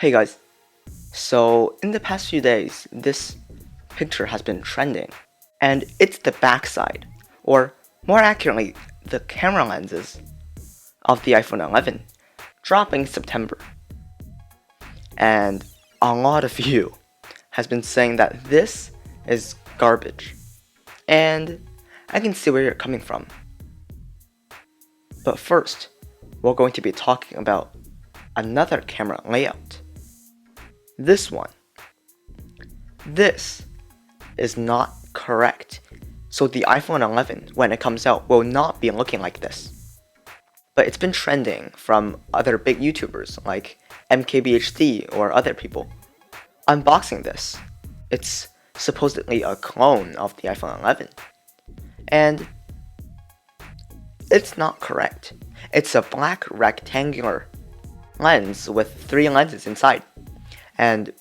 Hey guys, so in the past few days, this picture has been trending, and it's the backside, or more accurately, the camera lenses of the iPhone 11 dropping in September. And a lot of you has been saying that this is garbage, and I can see where you're coming from. But first, we're going to be talking about another camera layout. This one. This is not correct. So the iPhone 11, when it comes out, will not be looking like this. But it's been trending from other big YouTubers like MKBHD or other people unboxing this. It's supposedly a clone of the iPhone 11. And it's not correct. It's a black rectangular lens with 3 lenses inside. And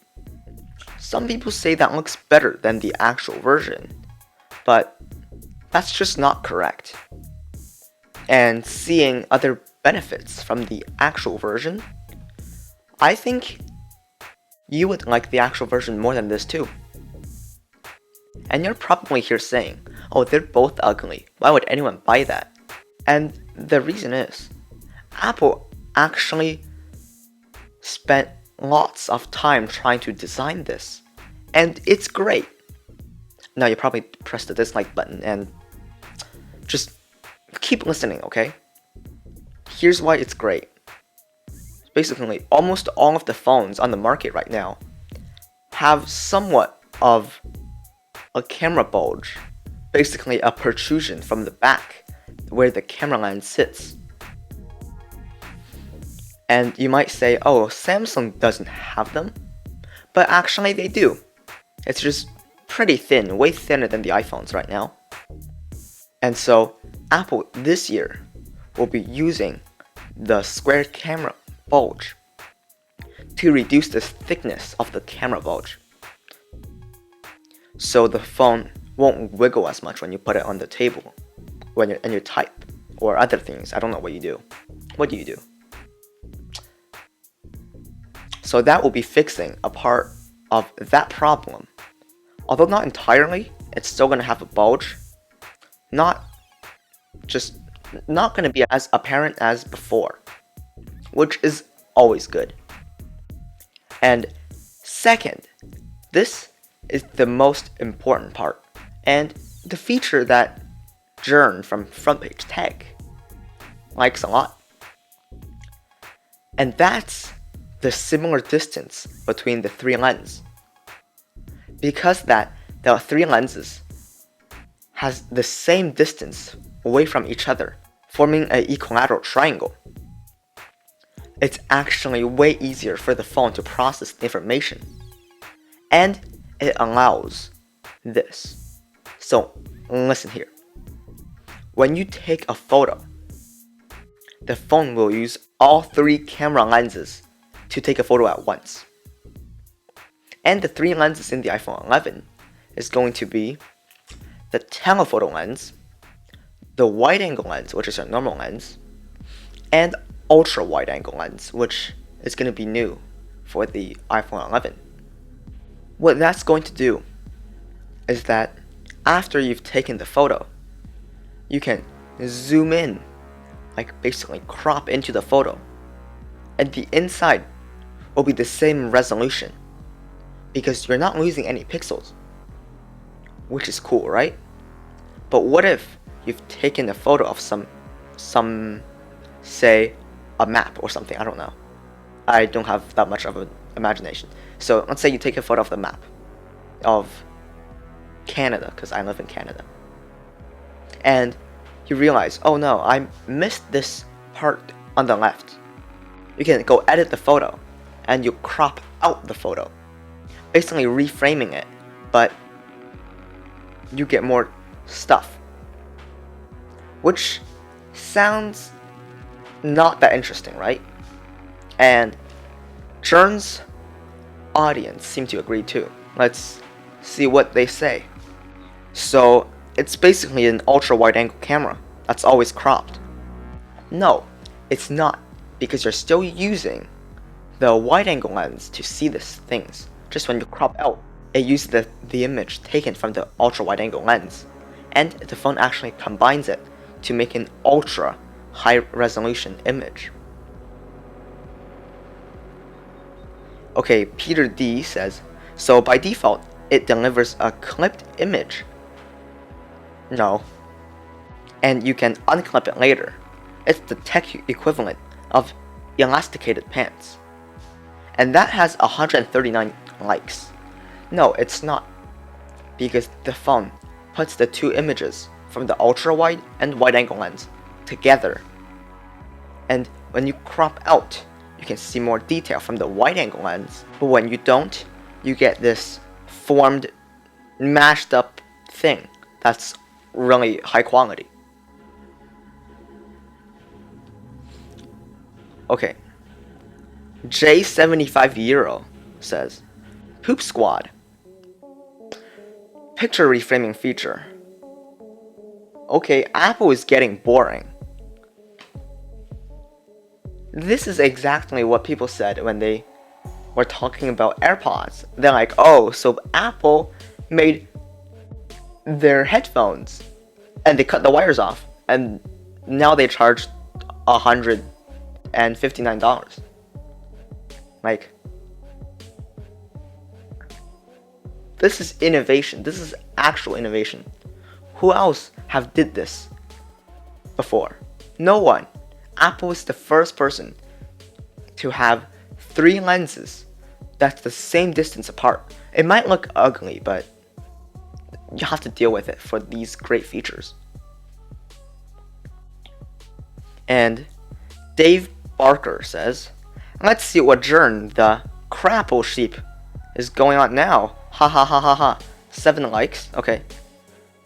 some people say that looks better than the actual version, but that's just not correct. And seeing other benefits from the actual version, I think you would like the actual version more than this too. And you're probably here saying, oh, they're both ugly. Why would anyone buy that? And the reason is, Apple actually spent lots of time trying to design this, and it's great. Now you probably press the dislike button and just keep listening, okay? Here's why it's great. Basically, almost all of the phones on the market right now have somewhat of a camera bulge, basically a protrusion from the back where the camera lens sits. And you might say, oh, Samsung doesn't have them, but actually they do. It's just pretty thin, way thinner than the iPhones right now. And so Apple this year will be using the square camera bulge to reduce the thickness of the camera bulge. So the phone won't wiggle as much when you put it on the table, when you type, or other things. I don't know what you do. What do you do? So that will be fixing a part of that problem. Although not entirely, it's still going to have a bulge. Not going to be as apparent as before, which is always good. And second, this is the most important part, and the feature that Jern from Front Page Tech likes a lot. And that's the similar distance between the 3 lenses. Because the 3 lenses has the same distance away from each other, forming an equilateral triangle, it's actually way easier for the phone to process the information. And it allows this. So listen here. When you take a photo, the phone will use all 3 camera lenses to take a photo at once. And the 3 lenses in the iPhone 11 is going to be the telephoto lens, the wide-angle lens, which is a normal lens, and ultra-wide-angle lens, which is going to be new for the iPhone 11. What that's going to do is that after you've taken the photo, you can zoom in, like basically crop into the photo, and the inside will be the same resolution because you're not losing any pixels, which is cool, right? But what if you've taken a photo of some say a map or something? I don't know. I don't have that much of an imagination. So let's say you take a photo of the map of Canada, because I live in Canada, and you realize, oh no, I missed this part on the left. You can go edit the photo and you crop out the photo, basically reframing it, but you get more stuff, which sounds not that interesting, right? And Jern's audience seem to agree too. Let's see what they say. So it's basically an ultra wide angle camera that's always cropped. No, it's not, because you're still using the wide-angle lens to see these things. Just when you crop out, it uses the image taken from the ultra-wide-angle lens, and the phone actually combines it to make an ultra high-resolution image. Okay, Peter D says, so by default, it delivers a clipped image. No. And you can unclip it later. It's the tech equivalent of elasticated pants. And that has 139 likes. No, it's not. Because the phone puts the two images from the ultra-wide and wide-angle lens together. And when you crop out, you can see more detail from the wide-angle lens. But when you don't, you get this formed, mashed up thing that's really high quality. Okay. J75 says, Poop Squad. Picture reframing feature. Okay, Apple is getting boring. This is exactly what people said when they were talking about AirPods. They're like, oh, so Apple made their headphones and they cut the wires off and now they charge $159. Like, this is innovation. This is actual innovation. Who else have did this before? No one. Apple is the first person to have 3 lenses that's the same distance apart. It might look ugly, but you have to deal with it for these great features. And Dave Barker says, let's see what Jern, the crapple sheep, is going on now. Ha ha ha ha ha. 7 likes. Okay.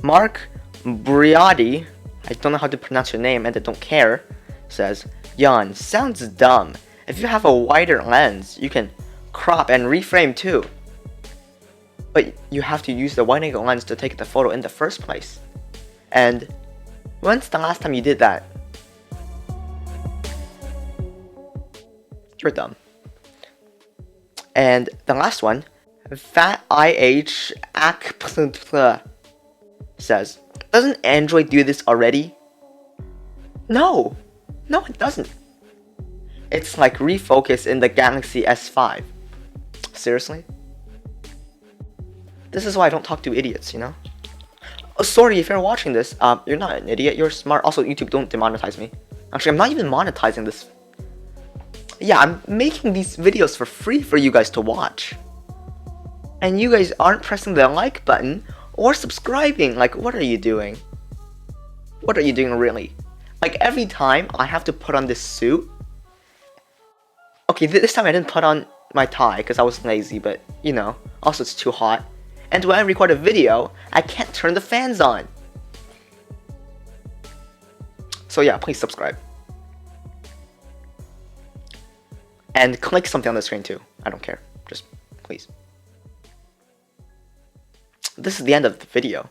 Mark Briati, I don't know how to pronounce your name and I don't care, says, Jan, sounds dumb. If you have a wider lens, you can crop and reframe too. But you have to use the wide-angle lens to take the photo in the first place. And when's the last time you did that? You're dumb. And the last one, Fat IH says, doesn't Android do this already? No, it doesn't. It's like refocus in the Galaxy S5. Seriously? This is why I don't talk to idiots, you know? Oh, sorry if you're watching this. You're not an idiot, you're smart. Also, YouTube, don't demonetize me. Actually, I'm not even monetizing this. Yeah, I'm making these videos for free for you guys to watch. And you guys aren't pressing the like button or subscribing. Like, what are you doing? What are you doing really? Like, every time I have to put on this suit. Okay, this time I didn't put on my tie because I was lazy, but you know, also it's too hot. And when I record a video, I can't turn the fans on. So yeah, please subscribe. And click something on the screen too. I don't care. Just please. This is the end of the video.